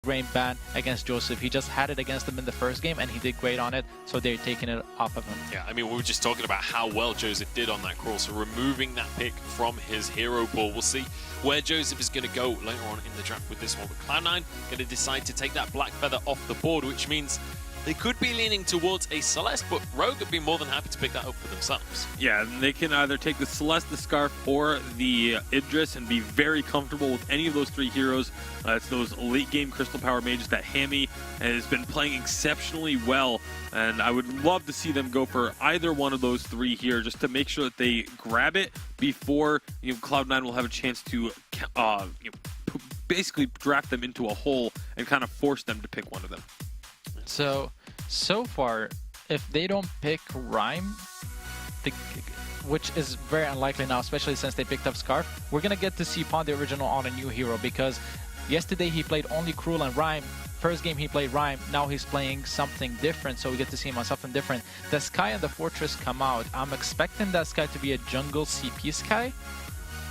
grain ban against Joseph. He just had it against him in the first game, and he did great on it, so they're taking it off of him. Yeah, I mean, we were just talking about how well Joseph did on that crawl, so removing that pick from his hero pool. We'll see where Joseph is going to go later on in the draft with this one. But Cloud9 going to decide to take that Black Feather off the board, which means they could be leaning towards a Celeste, but Rogue would be more than happy to pick that up for themselves. Yeah, they can either take the Celeste, the Scarf, or the Idris and be very comfortable with any of those three heroes. It's those late game Crystal Power mages that Hammy has been playing exceptionally well, and I would love to see them go for either one of those three here just to make sure that they grab it before Cloud9 will have a chance to basically draft them into a hole and kind of force them to pick one of them. So far, if they don't pick Rhyme, which is very unlikely now, especially since they picked up Scarf, we're going to get to see Pond the Original on a new hero, because yesterday he played only Cruel and Rhyme. First game he played Rhyme, now he's playing something different, so we get to see him on something different. The Sky and the Fortress come out. I'm expecting that Sky to be a jungle CP Sky.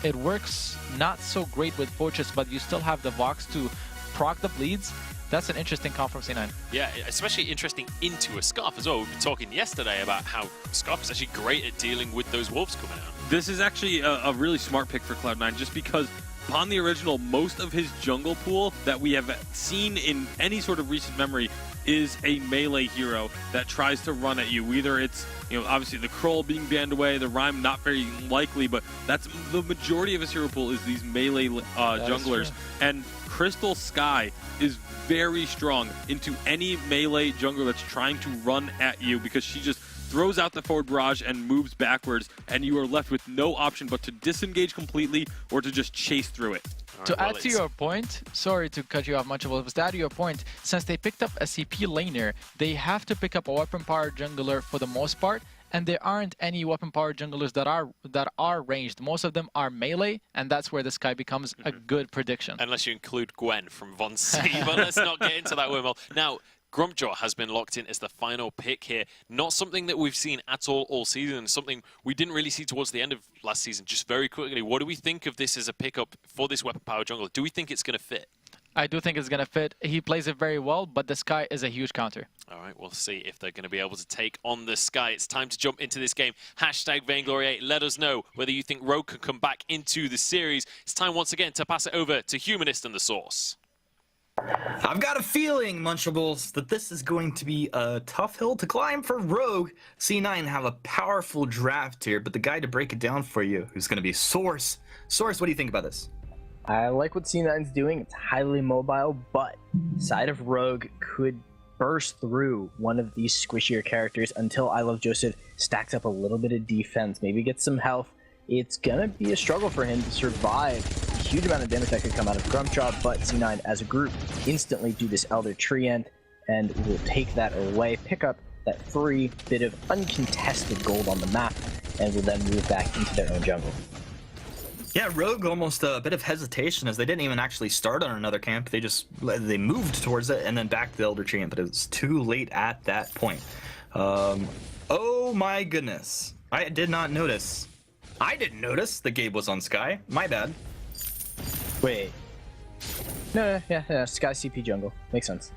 It works not so great with Fortress, but you still have the Vox to proc the bleeds. That's an interesting call from C9. Yeah, especially interesting into a Scarf as well. We were talking yesterday about how Scarf is actually great at dealing with those wolves coming out. This is actually a really smart pick for Cloud9, just because upon the original, most of his jungle pool that we have seen in any sort of recent memory is a melee hero that tries to run at you. Either it's, obviously the Kroll being banned away, the Rhyme not very likely, but that's the majority of his hero pool is these melee junglers. And Crystal Sky is very strong into any melee jungler that's trying to run at you, because she just throws out the forward barrage and moves backwards, and you are left with no option but to disengage completely or to just chase through it. To add to your point, sorry to cut you off much, but to add to your point, since they picked up a CP laner, they have to pick up a weapon power jungler for the most part, and there aren't any weapon power junglers that are ranged. Most of them are melee, and that's where the Sky becomes a good prediction. Unless you include Gwen from Von C, but let's not get into that wormhole. Now, Grumpjaw has been locked in as the final pick here. Not something that we've seen at all season, something we didn't really see towards the end of last season. Just very quickly, what do we think of this as a pickup for this weapon power jungler? Do we think it's going to fit? I do think it's going to fit. He plays it very well, but the Sky is a huge counter. All right, we'll see if they're going to be able to take on the Sky. It's time to jump into this game. Hashtag Vainglory 8. Let us know whether you think Rogue can come back into the series. It's time once again to pass it over to Humanist and the Source. I've got a feeling, Munchables, that this is going to be a tough hill to climb for Rogue. C9 have a powerful draft here, but the guy to break it down for you is going to be Source. Source, what do you think about this? I like what C9's doing. It's highly mobile, but side of Rogue could burst through one of these squishier characters until I Love Joseph stacks up a little bit of defense, maybe gets some health. It's gonna be a struggle for him to survive a huge amount of damage that could come out of Grumpjaw, but C9 as a group instantly do this Elder Treant and will take that away, pick up that free bit of uncontested gold on the map, and will then move back into their own jungle. Yeah, Rogue almost a bit of hesitation, as they didn't even actually start on another camp. They moved towards it and then back to the Elder Treant, but it was too late at that point. Oh my goodness. I did not notice. I didn't notice that Gabe was on Sky. My bad. Wait. No, yeah, Sky CP jungle. Makes sense.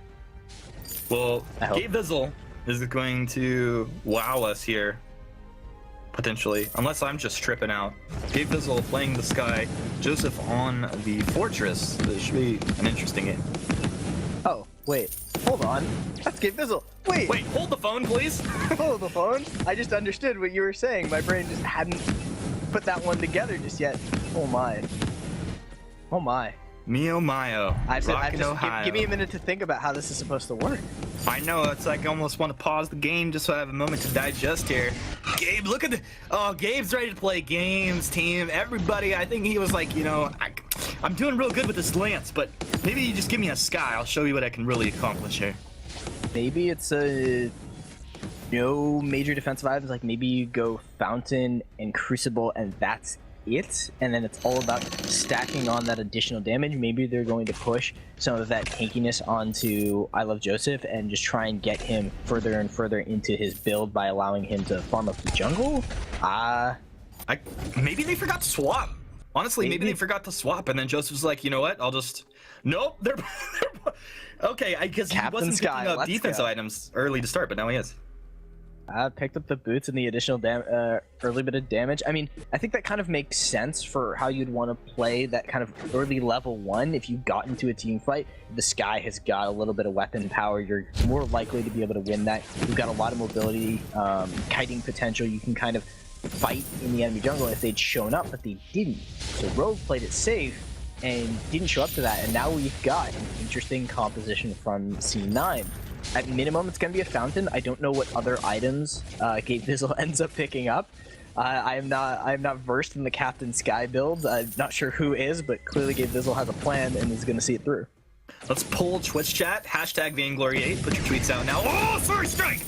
Well, Gabe Vizzle is going to wow us here. Potentially, unless I'm just tripping out. Gabe Vizzle playing the Sky, Joseph on the Fortress. This should be an interesting game. Oh, wait. Hold on. That's Gabe Vizzle. Wait, hold the phone, please. Hold the phone. I just understood what you were saying. My brain just hadn't put that one together just yet. Oh my. Oh my. Mio Mayo. Give me a minute to think about how this is supposed to work. I know, it's like I almost want to pause the game just so I have a moment to digest here. Gabe, look at the... Oh, Gabe's ready to play games, team. Everybody, I think he was like, I'm doing real good with this lance, but maybe you just give me a Sky. I'll show you what I can really accomplish here. Maybe it's no major defensive items, like maybe you go Fountain and Crucible and that's it, and then it's all about stacking on that additional damage. Maybe they're going to push some of that tankiness onto I Love Joseph and just try and get him further and further into his build by allowing him to farm up the jungle. Maybe they forgot to swap. Honestly, maybe they forgot to swap, and then Joseph's like, you know what, I'll just Nope, they're okay. I guess he Captain wasn't Sky, picking up let's defensive go. items early to start, but now he is. Picked up the boots and the additional early bit of damage. I mean, I think that kind of makes sense for how you'd want to play that kind of early level 1. If you got into a team fight, the Sky has got a little bit of weapon power. You're more likely to be able to win that. You've got a lot of mobility, kiting potential. You can kind of fight in the enemy jungle if they'd shown up, but they didn't. So Rogue played it safe and didn't show up to that. And now we've got an interesting composition from C9. At minimum, it's going to be a fountain. I don't know what other items Gabe Vizzle ends up picking up. I am not versed in the Captain Sky build. I'm not sure who is, but clearly Gabe Vizzle has a plan and is going to see it through. Let's pull Twitch chat. Hashtag Vainglory8. Put your tweets out now. Oh, first strike!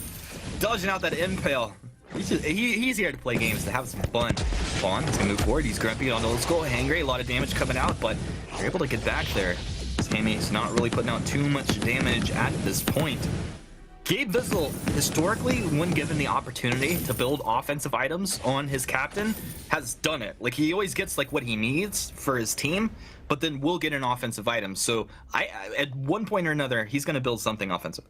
Dodging out that impale. He's here to play games, to have some fun. Vaughn is going to move forward. He's grumpy on old school. Hangry, a lot of damage coming out, but they're able to get back there. Sammy's not really putting out too much damage at this point. Gabe Vizzle, historically, when given the opportunity to build offensive items on his captain, has done it. Like, he always gets like what he needs for his team, but then will get an offensive item. So at one point or another, he's going to build something offensive.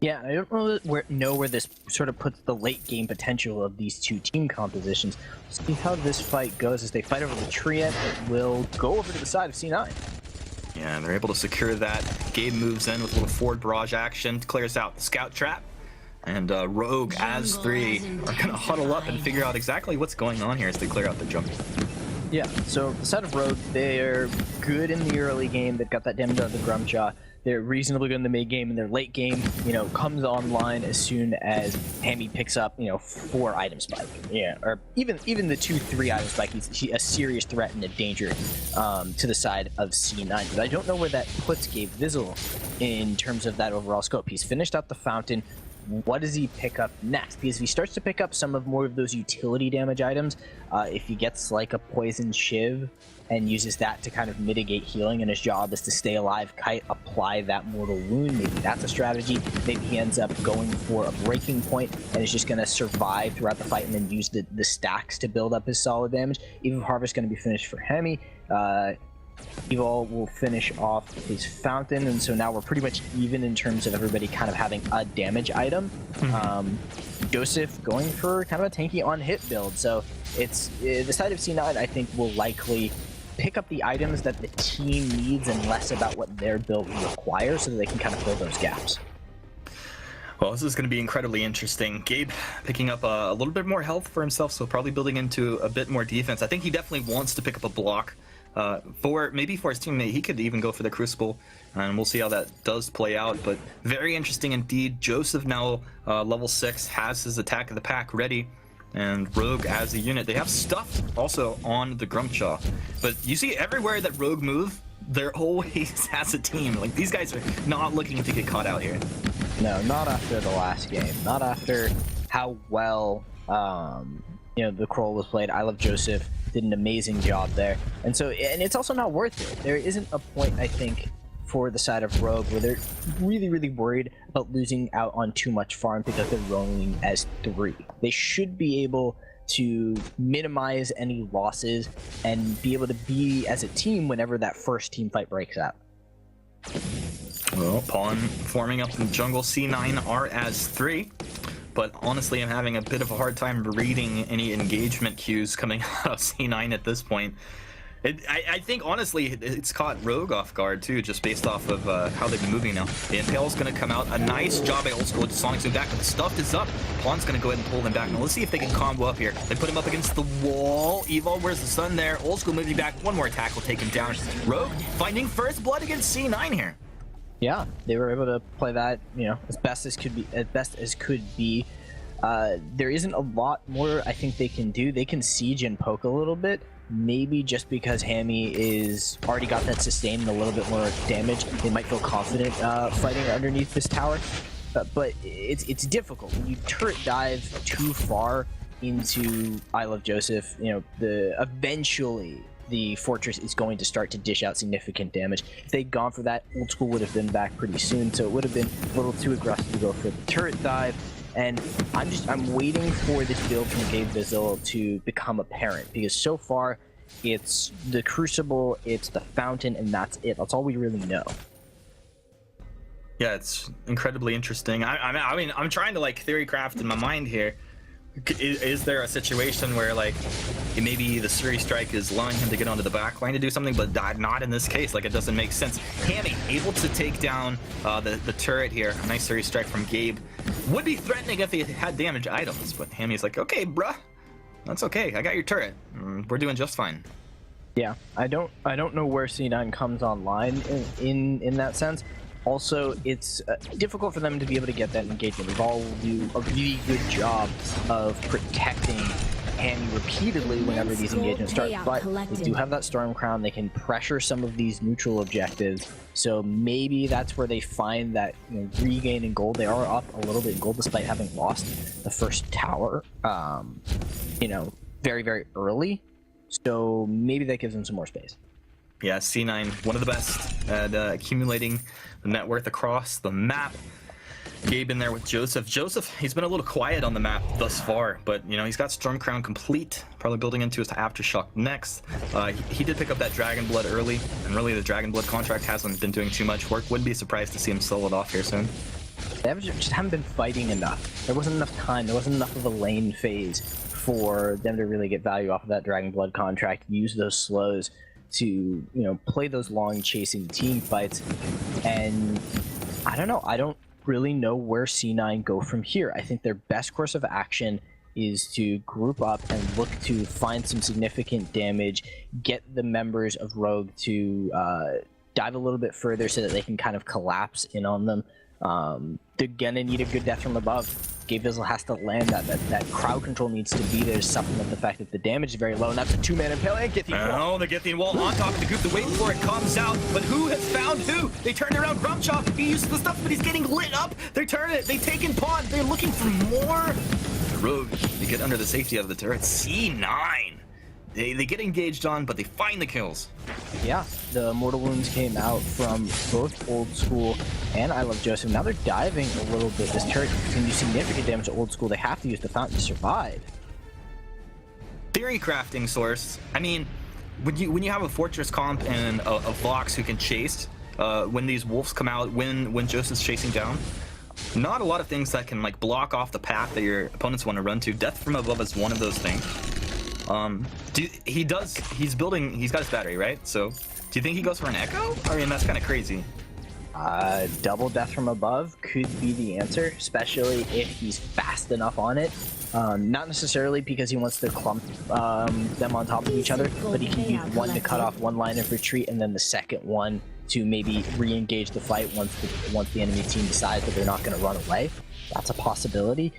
Yeah, I don't know where this sort of puts the late game potential of these two team compositions. See how this fight goes as they fight over the Treant. It will go over to the side of C9. Yeah, and they're able to secure that. Gabe moves in with a little forward barrage action, clears out the scout trap. And Rogue, as 3 are going to huddle up and figure out exactly what's going on here as they clear out the jungle. Yeah, so the side of Rogue, they're good in the early game. They've got that damage out of the Grumjaw. They're reasonably good in the mid game, and their late game, comes online as soon as Hammy picks up, 4 item spike. Yeah, or even the 2-3 item spike. He's a serious threat and a danger to the side of C9. But I don't know where that puts Gabe Vizzle in terms of that overall scope. He's finished out the fountain. What does he pick up next? Because if he starts to pick up some of more of those utility damage items, if he gets like a poison shiv and uses that to kind of mitigate healing, and his job is to stay alive, kite, apply that mortal wound, maybe that's a strategy. Maybe he ends up going for a breaking point and is just going to survive throughout the fight and then use the stacks to build up his solid damage. Eve of Harvest going to be finished for Hemi. Evil will finish off his fountain, and so now we're pretty much even in terms of everybody kind of having a damage item. Joseph going for kind of a tanky on hit build, so it's the side of C9 I think will likely pick up the items that the team needs and less about what their build requires, so that they can kind of fill those gaps. Well, this is going to be incredibly interesting. Gabe picking up a little bit more health for himself, so probably building into a bit more defense. I think he definitely wants to pick up a block. For his teammate. He could even go for the Crucible, and we'll see how that does play out. But very interesting indeed. Joseph now level 6 has his attack of the pack ready, and Rogue as a unit. They have stuff also on the Grumjaw, but you see everywhere that Rogue move, they're always as a team. Like, these guys are not looking to get caught out here. No, not after the last game. Not after how well the Kroll was played. I Love Joseph did an amazing job there, and it's also not worth it. There isn't a point, I think, for the side of Rogue where they're really worried about losing out on too much farm because they're rolling as 3. They should be able to minimize any losses and be able to be as a team whenever that first team fight breaks out. Well, Pawn forming up in jungle. C9 are as 3. But honestly, I'm having a bit of a hard time reading any engagement cues coming out of C9 at this point. I think, honestly, it's caught Rogue off guard, too, just based off of how they've been moving now. The Impale's going to come out. A nice job by Old School. Sonic's going back, but the stuff is up. Pawn's going to go ahead and pull them back. Now, let's see if they can combo up here. They put him up against the wall. Evo, where's the sun there? Old School moving back. One more attack will take him down. Rogue finding first blood against C9 here. Yeah, they were able to play that, as best as could be. There isn't a lot more I think they can do. They can siege and poke a little bit, maybe just because Hammy is already got that sustain and a little bit more damage. They might feel confident fighting underneath this tower, but it's difficult when you turret dive too far into I Love Joseph. Eventually the fortress is going to start to dish out significant damage. If they'd gone for that, Old School would have been back pretty soon, so it would have been a little too aggressive to go for the turret dive. And I'm waiting for this build from Gabe Vizzle to become apparent, because so far It's the Crucible, it's the Fountain, and that's it. That's all we really know. Yeah, it's incredibly interesting. I mean, I'm trying to like theory craft in my mind here. Is there a situation where like maybe the Suri Strike is allowing him to get onto the back line to do something, but not in this case? Like, it doesn't make sense. Hammy able to take down the turret here. A nice Suri Strike from Gabe. Would be threatening if he had damage items, but Hammy's like, okay, bruh, that's okay. I got your turret. We're doing just fine. Yeah, I don't know where C9 comes online in that sense. Also, it's difficult for them to be able to get that engagement. They've all do a really good job of protecting Hammy repeatedly whenever these engagements start. But they do have that Storm Crown. They can pressure some of these neutral objectives. So maybe that's where they find that, you know, regain in gold. They are up a little bit in gold despite having lost the first tower, you know, very, very early. So maybe that gives them some more space. Yeah, C9, one of the best at accumulating the net worth across the map. Gabe in there with Joseph. Joseph, he's been a little quiet on the map thus far, but you know, he's got Storm Crown complete, probably building into his Aftershock next. He did pick up that Dragon Blood early, and really the Dragon Blood contract hasn't been doing too much work. Wouldn't be surprised to see him sell it off here soon. They just haven't been fighting enough. There wasn't enough time. There wasn't enough of a lane phase for them to really get value off of that Dragon Blood contract, use those slows to, you know, play those long chasing team fights. And I don't know, I don't really know where C9 go from here. I think their best course of action is to group up and look to find some significant damage, get the members of Rogue to dive a little bit further so that they can kind of collapse in on them. They're gonna need a good death from above. Gabe Vizzle has to land that crowd control needs to be there to supplement the fact that the damage is very low, and that's a two-man impale and Githyan wall. Oh, the Githyan wall on top of the group. They're waiting for it, comes out, but who has found who? They turned around Grumchop. He uses the stuff, but he's getting lit up. They turn it. They take in Pawn. They're looking for more. The Rogue, they get under the safety of the turret. C9. They get engaged on, but they find the kills. Yeah, the Mortal Wounds came out from both Old School and I Love Joseph. Now they're diving a little bit. This turret can do significant damage to Old School. They have to use the Fountain to survive. Theory crafting source. I mean, when you have a Fortress comp and a Vox who can chase, when these wolves come out, when Joseph's chasing down, not a lot of things that can like block off the path that your opponents want to run to. Death from above is one of those things. He's got his battery, right? So, do you think he goes for an Echo? I mean, that's kind of crazy. Double death from above could be the answer, especially if he's fast enough on it. Not necessarily because he wants to clump them on top of each other, but he can use one to cut off one line of retreat and then the second one to maybe re-engage the fight once the enemy team decides that they're not going to run away. That's a possibility.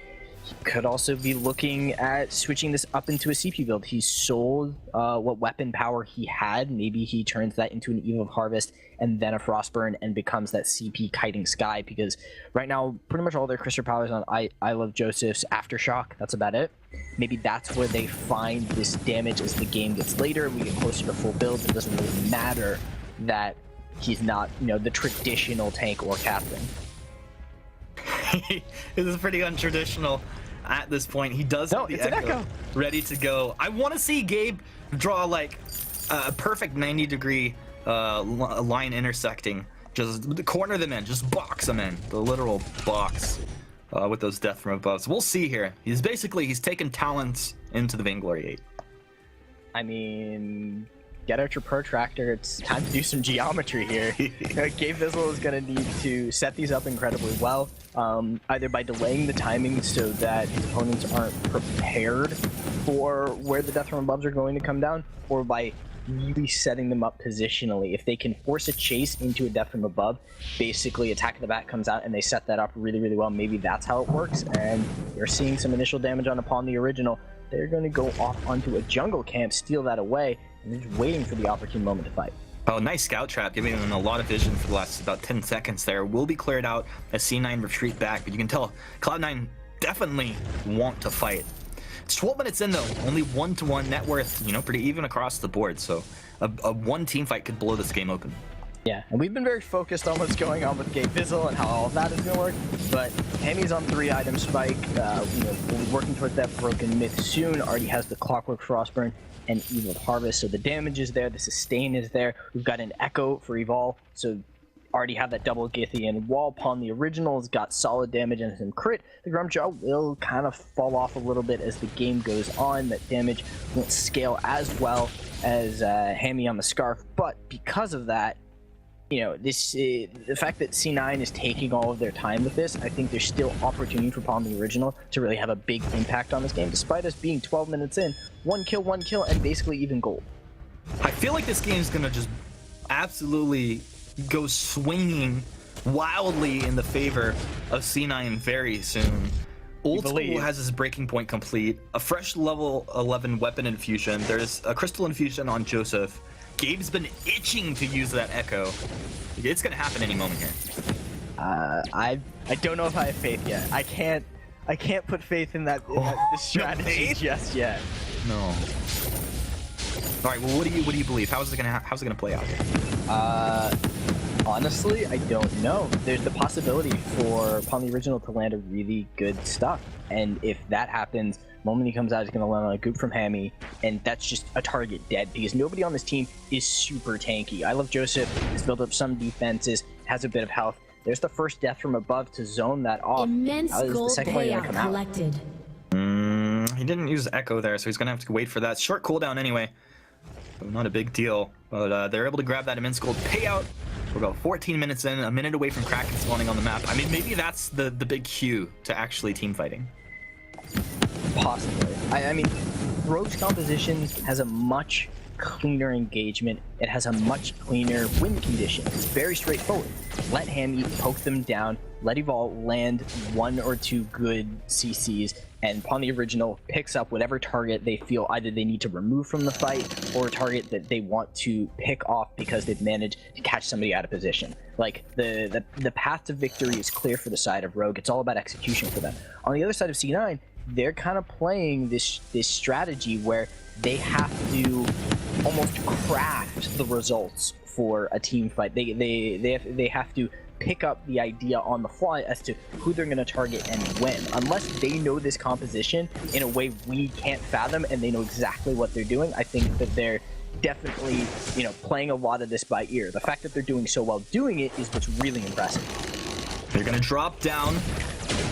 He could also be looking at switching this up into a CP build. He sold what weapon power he had. Maybe he turns that into an Eve of Harvest and then a Frostburn and becomes that CP Kiting Sky, because right now pretty much all their Crystal powers on I Love Joseph's Aftershock. That's about it. Maybe that's where they find this damage as the game gets later and we get closer to full builds. It doesn't really matter that he's not, you know, the traditional tank or captain. This is pretty untraditional at this point. He does have the Echo ready to go. I want to see Gabe draw like a perfect 90-degree line intersecting. Just corner them in, just box them in. The literal box with those death from above. So we'll see here. He's taken talents into the Vainglory 8. I mean, get out your protractor. It's time to do some geometry here. Gabe Vizzle is going to need to set these up incredibly well, either by delaying the timing so that his opponents aren't prepared for where the death from above are going to come down, or by really setting them up positionally. If they can force a chase into a death from above, basically Attack of the Bat comes out and they set that up really, really well. Maybe that's how it works, and we're seeing some initial damage upon the original. They're going to go off onto a jungle camp, steal that away, and they're just waiting for the opportune moment to fight. Oh, nice scout trap, giving them a lot of vision for the last about 10 seconds there. Will be cleared out as C9 retreat back, but you can tell Cloud9 definitely want to fight. It's 12 minutes in though, only 1-to-1 net worth, you know, pretty even across the board. So a one team fight could blow this game open. Yeah, and we've been very focused on what's going on with Gabe Vizzle and how all of that is going to work, but Hammy's on 3-item spike, we'll be working towards that broken myth soon, already has the Clockwork Frostburn and Evil Harvest, so the damage is there, the sustain is there, we've got an Echo for Evol, so already have that double Githian wall. Pawn the original has got solid damage and some crit. The Grumjaw will kind of fall off a little bit as the game goes on. That damage won't scale as well as Hammy on the Scarf, but because of that, you know, this the fact that C9 is taking all of their time with this, I think there's still opportunity for Pawn the Original to really have a big impact on this game, despite us being 12 minutes in, one kill, and basically even gold. I feel like this game's gonna just absolutely go swinging wildly in the favor of C9 very soon. Old School has his breaking point complete, a fresh level 11 weapon infusion, there's a crystal infusion on Joseph. Gabe's been itching to use that Echo. It's gonna happen any moment here. I don't know if I have faith yet. I can't put faith in that this strategy just yet. No. All right. Well, what do you believe? How's it gonna play out? Honestly, I don't know. There's the possibility for Pawn the Original to land a really good stuff, and if that happens, the moment he comes out, he's going to land on a goop from Hammy, and that's just a target dead because nobody on this team is super tanky. I love Joseph. He's built up some defenses, has a bit of health. There's the first death from above to zone that off. Immense gold payout collected. He didn't use Echo there, so he's going to have to wait for that. Short cooldown anyway. So not a big deal, but they're able to grab that immense gold payout. We're about 14 minutes in, a minute away from Kraken spawning on the map. I mean, maybe that's the big cue to actually team fighting. Possibly. I mean, Rogue's composition has a much cleaner engagement. It has a much cleaner win condition. It's very straightforward. Let Hammy poke them down, let Evol land 1 or 2 good CCs, and Pawn the Original picks up whatever target they feel either they need to remove from the fight or a target that they want to pick off because they've managed to catch somebody out of position. Like, the path to victory is clear for the side of Rogue. It's all about execution for them. On the other side of C9, they're kind of playing this strategy where they have to almost craft the results for a team fight. They have to pick up the idea on the fly as to who they're going to target and when. Unless they know this composition in a way we can't fathom and they know exactly what they're doing, I think that they're definitely, you know, playing a lot of this by ear. The fact that they're doing so well doing it is what's really impressive. They're going to drop down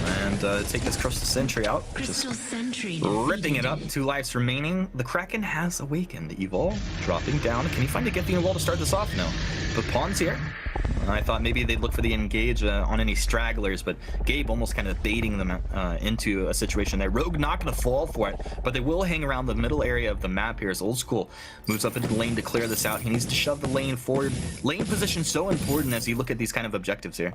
and take this Crystal Sentry out. Crystal Sentry ripping it up. 2 lives remaining. The Kraken has awakened. Evol dropping down. Can he find a Githian wall to start this off? No. But Pawn's here. I thought maybe they'd look for the engage on any stragglers, but Gabe almost kind of baiting them into a situation there. Rogue not going to fall for it, but they will hang around the middle area of the map here as Old School moves up into the lane to clear this out. He needs to shove the lane forward. Lane position so important as you look at these kind of objectives here.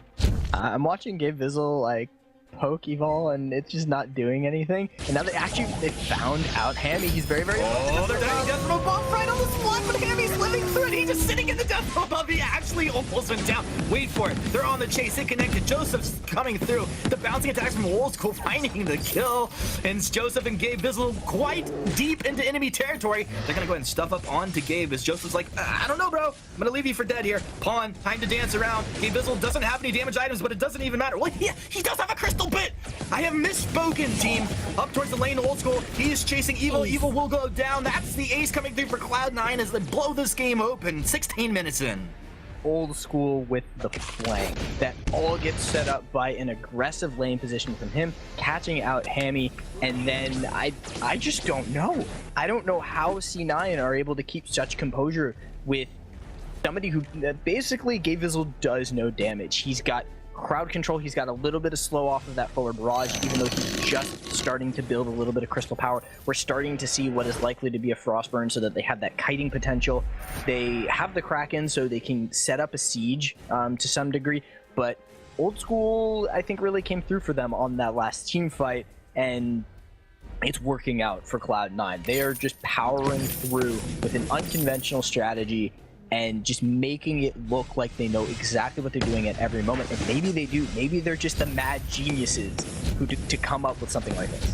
I'm watching Gabe Vizzle, like, poke Evol, and it's just not doing anything. And now they found out Hammy. He's very, very... Oh, they're dying death from above right on the spot, but Hammy's living through it. He's just sitting in the death from above. He actually almost went down. Wait for it. They're on the chase. It connected. Joseph's coming through. The bouncing attacks from Old School finding the kill. And Joseph and Gabe Vizzle quite deep into enemy territory. They're going to go ahead and stuff up onto Gabe as Joseph's like, I don't know, bro. I'm going to leave you for dead here. Pawn, time to dance around. Gabe Vizzle doesn't have any damage items, but it doesn't even matter. Well, he does have a crystal bit. I have misspoken, team. Up towards the lane, Old School. He is chasing Evil. Evil will go down. That's the ace coming through for Cloud9 as they blow this game open. 16 minutes in. Old School with the flank. That all gets set up by an aggressive lane position from him, catching out Hammy, and then I just don't know. I don't know how C9 are able to keep such composure with somebody who basically Gabe Vizzle does no damage. He's got crowd control, he's got a little bit of slow off of that forward barrage, even though he's just starting to build a little bit of crystal power. We're starting to see what is likely to be a Frostburn so that they have that kiting potential. They have the Kraken so they can set up a siege to some degree, but Old School, I think, really came through for them on that last team fight, and it's working out for Cloud9. They are just powering through with an unconventional strategy and just making it look like they know exactly what they're doing at every moment. And maybe they do. Maybe they're just the mad geniuses who to come up with something like this.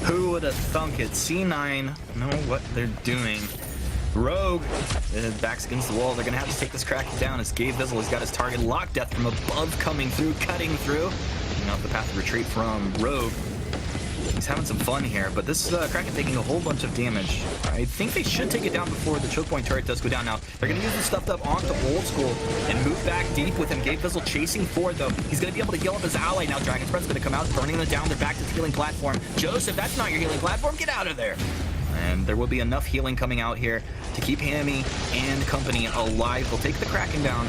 Who would have thunk it? C9 know what they're doing. Rogue backs against the wall. They're gonna have to take this Kraken down as Gabe Vizzle has got his target locked. Death from above coming through, cutting through. Taking off the path of retreat from Rogue. He's having some fun here, but this Kraken taking a whole bunch of damage. I think they should take it down before the choke point turret does go down. Now, they're going to use the stuffed up onto Old School and move back deep with him. Gabe Vizzle chasing forward, though. He's going to be able to heal up his ally. Now, Dragon's Breath's going to come out, burning them down. They're back to the healing platform. Joseph, that's not your healing platform. Get out of there. And there will be enough healing coming out here to keep Hammy and company alive. They'll take the Kraken down.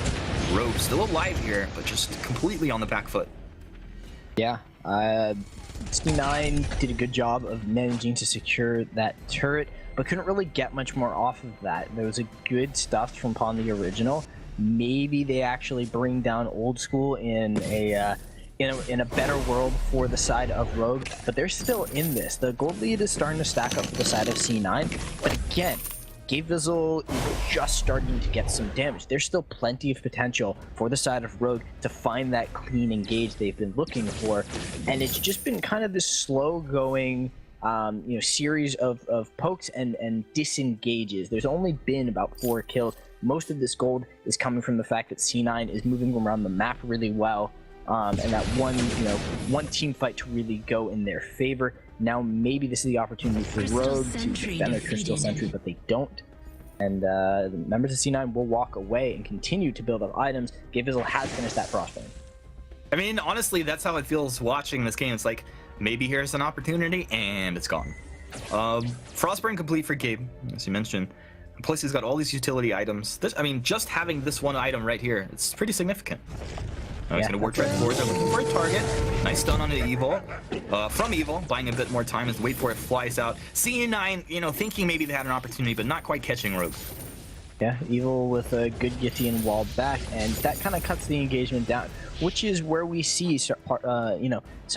Rogue still alive here, but just completely on the back foot. Yeah, C9 did a good job of managing to secure that turret, but couldn't really get much more off of that. There was a good stuff from Pawn the Original. Maybe they actually bring down Old School in a better world for the side of Rogue, but they're still in this. The gold lead is starting to stack up for the side of C9, but again, Gabe Vizzle is just starting to get some damage. There's still plenty of potential for the side of Rogue to find that clean engage they've been looking for, and it's just been kind of this slow-going series of pokes and disengages. There's only been about 4 kills. Most of this gold is coming from the fact that C9 is moving around the map really well, and that one team fight to really go in their favor. Now maybe this is the opportunity for Rogue to defend their Crystal Sentry, but they don't. And the members of C9 will walk away and continue to build up items. Gabe Vizzle has finished that Frostbane. I mean, honestly, that's how it feels watching this game. It's like, maybe here's an opportunity, and it's gone. Frostburn complete for Gabe, as you mentioned. Plus, he's got all these utility items. Just having this one item right here, it's pretty significant. He's going to work right forward. They're looking for a target. Nice stun on the Evil. From Evil, buying a bit more time as the wait for it flies out. C9, thinking maybe they had an opportunity, but not quite catching Rogue. Yeah, Evil with a good Githian wall back, and that kind of cuts the engagement down, which is where we see some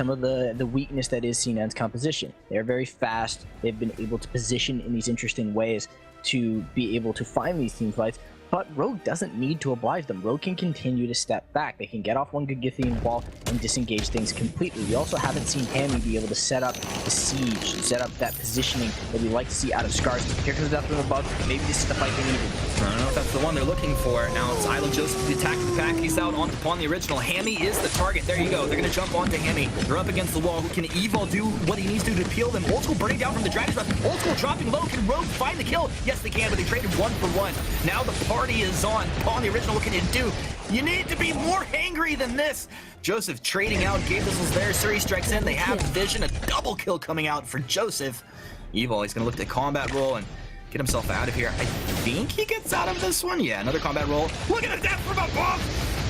of the weakness that is C9's composition. They're very fast. They've been able to position in these interesting ways to be able to find these team fights. But Rogue doesn't need to oblige them. Rogue can continue to step back. They can get off one good Githian wall and disengage things completely. We also haven't seen Hammy be able to set up the siege, set up that positioning that we like to see out of Scars. Here comes Death from above. Maybe this is the fight they needed. I don't know if that's the one they're looking for. Now it's Isla Joseph the attack the pack. He's out on the original. Hammy is the target. There you go. They're going to jump onto Hammy. They're up against the wall. Can Evo do what he needs to peel them? Old School burning down from the Dragon's Breath. Old School dropping low. Can Rogue find the kill? Yes, they can, but they traded 1 for 1. Now the party is on. Pawn the Original, what can you do? You need to be more angry than this. Joseph trading out. Gabe Vizzle's there. Suri strikes in. They have vision. A double kill coming out for Joseph. Evil, he's going to look at the combat roll and get himself out of here. I think he gets out of this one. Yeah, another combat roll. Look at the death from above.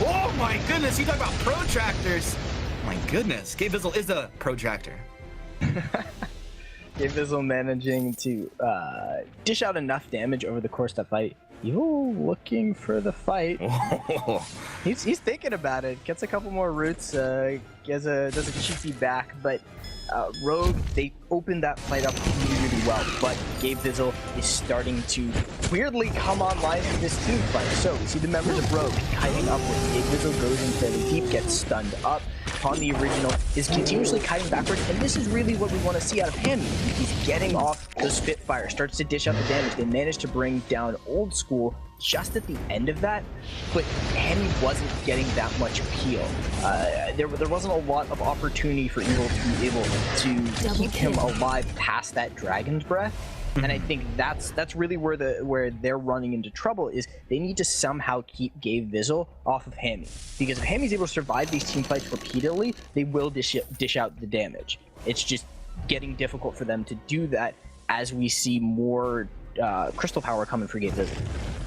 Oh my goodness. You talk about protractors. My goodness. Gabe Vizzle is a protractor. Gabe Vizzle managing to dish out enough damage over the course of that fight. Evil looking for the fight. Oh. He's thinking about it. Gets a couple more roots. Does a cheeky back, but Rogue, they opened that fight up really well. But Gabe Vizzle is starting to weirdly come online for this team fight. So we see the members of Rogue kiting upwards. Gabe Vizzle goes in fairly deep, gets stunned up. Pawn the Original is continuously kiting backwards, and this is really what we want to see out of Hammy. He's getting off the Spitfire, starts to dish out the damage. They managed to bring down Old School just at the end of that, but Hammy wasn't getting that much appeal. There wasn't a lot of opportunity for Evil to be able to keep him alive past that Dragon's Breath. And I think that's really where they're running into trouble, is they need to somehow keep Gabe Vizzle off of Hammy. Because if Hammy's able to survive these team fights repeatedly, they will dish out the damage. It's just getting difficult for them to do that as we see more crystal power coming for Gabe Vizzle.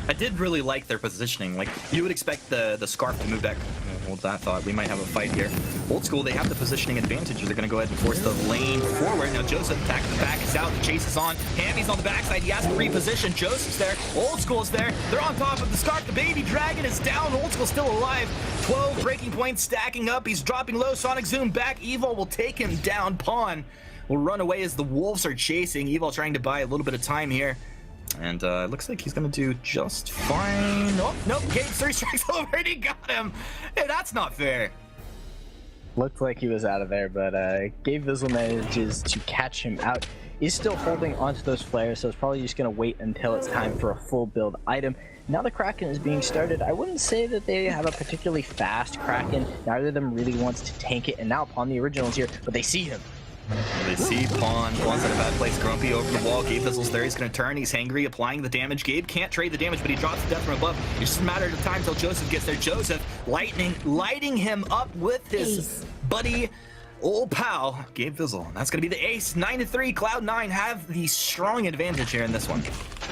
I did really like their positioning. Like, you would expect the Scarf to move back. Hold that thought. We might have a fight here. Old School, they have the positioning advantage. They're going to go ahead and force the lane forward. Now Joseph attacks the back. He's out. The chase is on. Hammy's on the backside. He has to reposition. Joseph's there. Old School's there. They're on top of the Scarf. The baby dragon is down. Old School's still alive. 12 breaking points stacking up. He's dropping low. Sonic Zoom back. Evil will take him down. Pawn will run away as the wolves are chasing. Evil trying to buy a little bit of time here. And it looks like he's going to do just fine. Oh, nope. Gabe 3 strikes already got him. Hey, that's not fair. Looked like he was out of there, but Gabe Vizzle manages to catch him out. He's still holding onto those flares, so it's probably just going to wait until it's time for a full build item. Now the Kraken is being started. I wouldn't say that they have a particularly fast Kraken. Neither of them really wants to tank it, and now Pawn the Original's here, but they see him. They see Pawn. Pawn's in a bad place. Grumpy over the wall. Gabe Vizzle's there. He's going to turn. He's hangry, applying the damage. Gabe can't trade the damage, but he drops the death from above. It's just a matter of time until Joseph gets there. Joseph lighting him up with his buddy, old pal, Gabe Vizzle. That's going to be the ace. 9-3. Cloud9 have the strong advantage here in this one.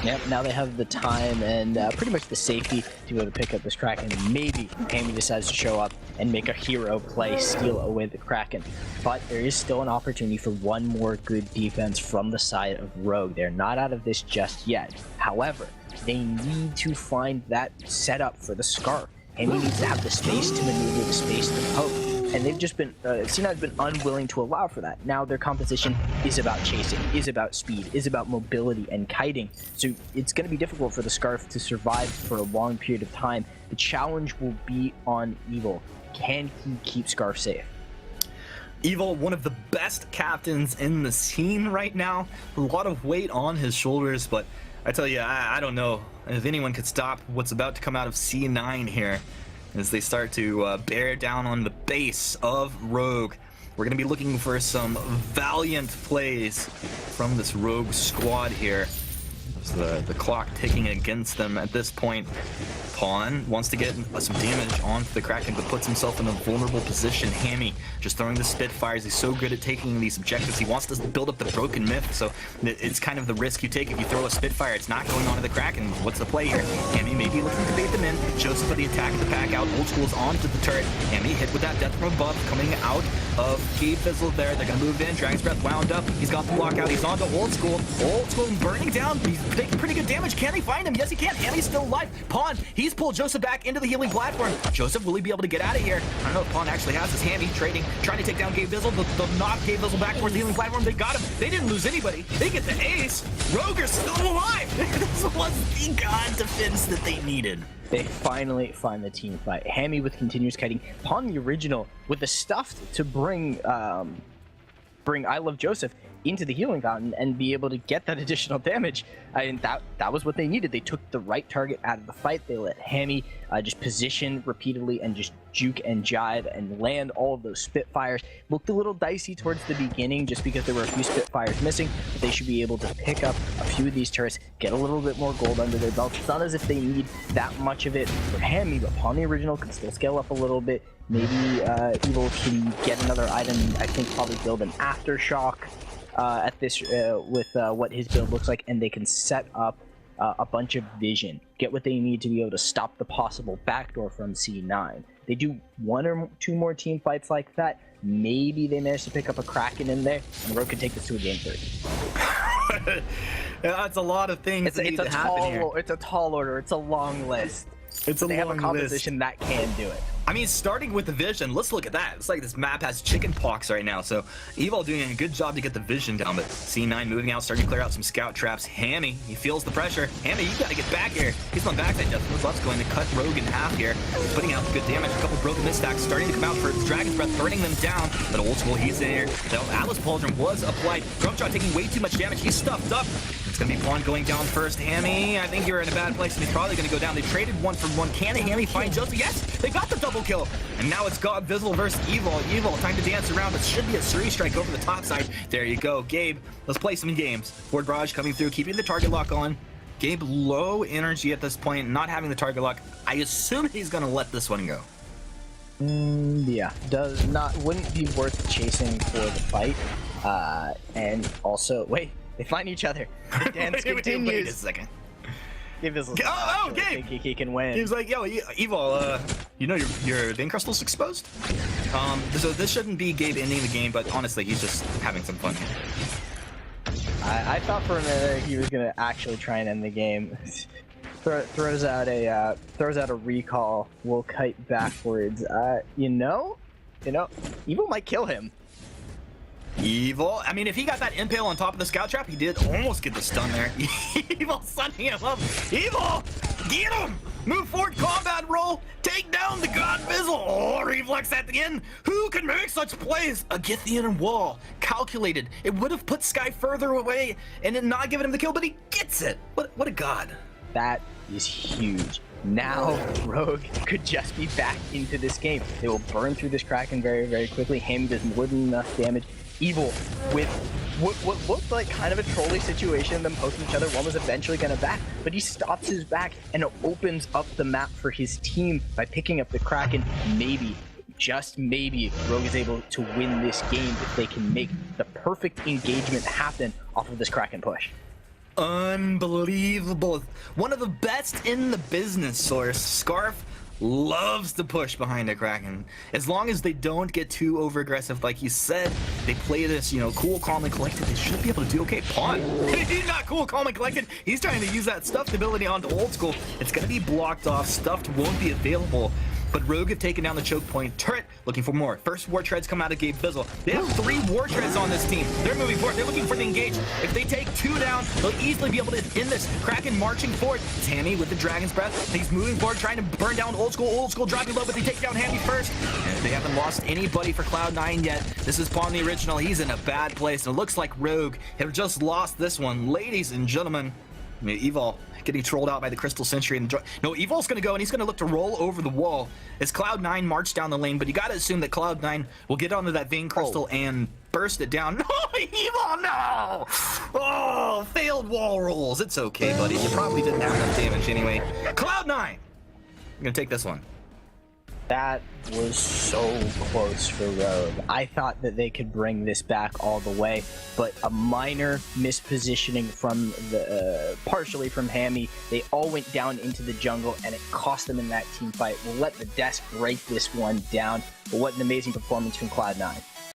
Yep, now they have the time and pretty much the safety to be able to pick up this Kraken. Maybe Hammy decides to show up and make a hero play, steal away the Kraken. But there is still an opportunity for one more good defense from the side of Rogue. They're not out of this just yet. However, they need to find that setup for the Scarf. Hammy needs to have the space to maneuver, the space to poke. And they've just been, C9's been unwilling to allow for that. Now their composition is about chasing, is about speed, is about mobility and kiting. So it's going to be difficult for the Scarf to survive for a long period of time. The challenge will be on Evil. Can he keep Scarf safe? Evil, one of the best captains in the scene right now. A lot of weight on his shoulders, but I tell you, I don't know if anyone could stop what's about to come out of C9 here as they start to bear down on the base of Rogue. We're going to be looking for some valiant plays from this Rogue squad here. There's the clock ticking against them at this point. Pawn wants to get some damage onto the Kraken, but puts himself in a vulnerable position. Hammy just throwing the Spitfires. He's so good at taking these objectives. He wants to build up the Broken Myth, so it's kind of the risk you take. If you throw a Spitfire, it's not going onto the Kraken. What's the play here? Hammy may be looking to bait them in. Joseph with the attack of the pack out. Old School's onto the turret. Hammy hit with that death from above coming out of Gabe Vizzle there. They're going to move in. Dragon's Breath wound up. He's got the block out. He's onto Old School. Old School burning down. He's taking pretty good damage. Can they find him? Yes, he can. Hammy's still alive. Pawn, he's pulled Joseph back into the healing platform. Joseph, will he be able to get out of here? I don't know if Pawn actually has his Hammy trading, trying to take down Gabe Vizzle. They'll knock Gabe Vizzle back towards the healing platform. They got him. They didn't lose anybody. They get the ace. Rogue are still alive. This was the god defense that they needed. They finally find the team fight. Hammy with continuous kiting. Pawn the Original with the stuff to bring I Love Joseph into the healing fountain and be able to get that additional damage. And that was what they needed. They took the right target out of the fight. They let Hammy just position repeatedly and just juke and jive and land all of those Spitfires. Looked a little dicey towards the beginning just because there were a few Spitfires missing, but they should be able to pick up a few of these turrets, get a little bit more gold under their belts. It's not as if they need that much of it for Hammy, but Pawn the Original can still scale up a little bit. Maybe Evil can get another item. I think probably build an Aftershock at this with what his build looks like, and they can set up a bunch of vision, get what they need to be able to stop the possible backdoor from C9. They do one or two more team fights like that. Maybe they manage to pick up a Kraken in there, and Rogue can take this to a game 3. That's a lot of things It's that need to happen here. It's a tall order. It's a long list. It's a They long have a composition that can do it. I mean, starting with the vision, let's look at that. It's like this map has chicken pox right now, so Evil doing a good job to get the vision down, but C9 moving out, starting to clear out some scout traps. Hammy, he feels the pressure. Hammy, you gotta get back here. He's on backside. Justin Left's going to cut Rogue in half here, putting out good damage. A couple broken misstacks starting to come out for Dragon's Breath, burning them down, but Old School, he's in here. The Atlas Pauldron was applied. Grumpjaw taking way too much damage. He's stuffed up. It's gonna be Pawn going down first. Hammy, I think you're in a bad place, and he's probably gonna go down. They traded one for one. Can Hammy find Joseph? Yes, they got the double kill. And now it's God Vizzle versus Evil. Evil, time to dance around. It should be a Suri strike over the top side. There you go. Gabe, let's play some games. Ford Barrage coming through, keeping the target lock on. Gabe low energy at this point, not having the target lock. I assume he's gonna let this one go. Yeah, wouldn't be worth chasing for the fight. And also, wait, they find each other. The dance continues. Wait a second. Give this Gabe! think he can win. He was like, yo, Evil, you know your vein crystal's exposed? So this shouldn't be Gabe ending the game, but honestly, he's just having some fun here. I thought for a minute he was gonna actually try and end the game. throws out a recall. Will kite backwards. You know, Evil might kill him. Evil. I mean, if he got that impale on top of the scout trap, he did almost get the stun there. Evil sunning him up. Evil, get him! Move forward, combat roll, take down the God Bizzle. Oh, reflex at the end. Who can make such plays? A Githian wall, calculated. It would have put Sky further away and then not given him the kill, but he gets it. What a god. That is huge. Now Rogue could just be back into this game. They will burn through this Kraken very, very quickly. Hammy does more than enough damage. Evil with what looked like kind of a trolley situation, them poking each other. One was eventually going to back, but he stops his back and opens up the map for his team by picking up the Kraken. Maybe, just maybe, Rogue is able to win this game if they can make the perfect engagement happen off of this Kraken push. Unbelievable. One of the best in the business, Source. Scarf loves to push behind a Kraken. As long as they don't get too over-aggressive, like you said, they play this, cool, calm, and collected, they should be able to do okay. Pawn. He's not cool, calm, and collected. He's trying to use that stuffed ability onto Old School. It's going to be blocked off. Stuffed won't be available. But Rogue have taken down the choke point. Turret looking for more. First War Treads come out of Gabe Bizzle. They have 3 War Treads on this team. They're moving forward. They're looking for the engage. If they take 2 down, they'll easily be able to end this. Kraken marching forward. It's Hammy with the Dragon's Breath. He's moving forward, trying to burn down Old School. Old School dropping low, but they take down Hammy first. And they haven't lost anybody for Cloud9 yet. This is Pawn the Original. He's in a bad place. And it looks like Rogue have just lost this one. Ladies and gentlemen, Evil getting trolled out by the Crystal Sentry. No, Evil's going to go, and he's going to look to roll over the wall as Cloud9 march down the lane, but you got to assume that Cloud9 will get onto that Vein Crystal and burst it down. No, Evil, no! Oh, failed wall rolls. It's okay, buddy. You probably didn't have enough damage anyway. Cloud9! I'm going to take this one. That was so close for Rogue. I thought that they could bring this back all the way, but a minor mispositioning from the partially from Hammy. They all went down into the jungle, and it cost them in that team fight. We'll let the desk break this one down, but what an amazing performance from Cloud9.